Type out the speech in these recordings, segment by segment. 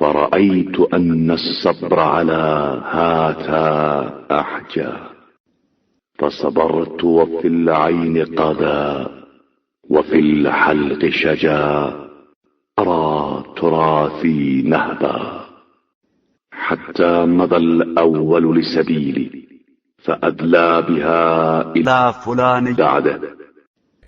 فرأيت أن الصبر على هاتا أحجى، فصبرت وفي العين قضى وفي الحلق شجا، أرى تراثي نهبا، حتى مضى الأول لسبيلي فأدلى بها إلى فلان بعده.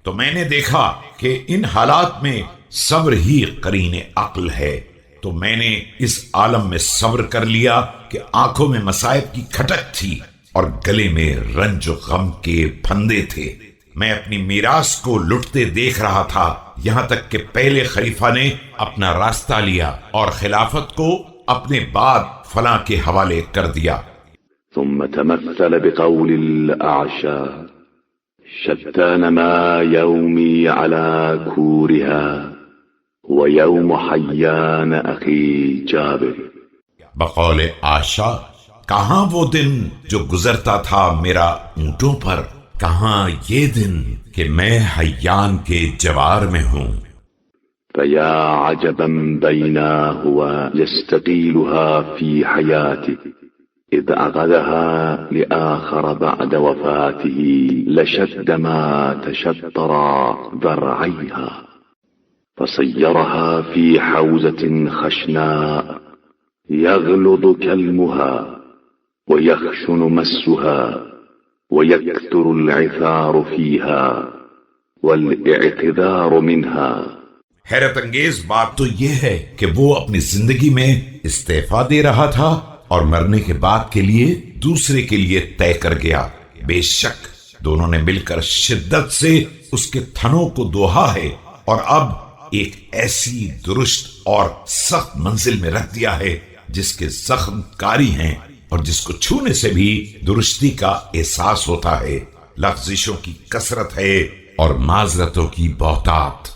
تو میں نے دیکھا کہ ان حالات میں صبر ہی قرین عقل ہے، تو میں نے اس عالم میں صبر کر لیا کہ آنکھوں میں مصائب کی کھٹک تھی اور گلے میں رنج و غم کے پھندے تھے۔ میں اپنی میراث کو لٹتے دیکھ رہا تھا، یہاں تک کہ پہلے خلیفہ نے اپنا راستہ لیا اور خلافت کو اپنے بعد فلاں کے حوالے کر دیا۔ ثم تمثل بقول الأعشى شتان ما يومي على كورها ويوم حيان أخي جابر. بقول آشا، کہاں وہ دن جو گزرتا تھا میرا اونٹوں پر، کہاں یہ دن کہ میں حیان کے جوار میں ہوں۔ فيا عجبا بينا هو يستقيلها في حياته إذ أخذها لآخر بعد وفاته لشد ما تشطر ذرعيها فصيرها في حوزة خشناء يغلظ كلمها ويخشن مسها ويكثر العثار فيها والاعتذار منها۔ حیرت انگیز بات تو یہ ہے کہ وہ اپنی زندگی میں استعفا دے رہا تھا اور مرنے کے بعد کے لیے دوسرے کے لیے طے کر گیا۔ بے شک دونوں نے مل کر شدت سے اس کے تھنوں کو دوہا ہے اور اب ایک ایسی درست اور سخت منزل میں رکھ دیا ہے جس کے زخم کاری ہیں اور جس کو چھونے سے بھی درستی کا احساس ہوتا ہے۔ لغزشوں کی کثرت ہے اور معذرتوں کی بہتات۔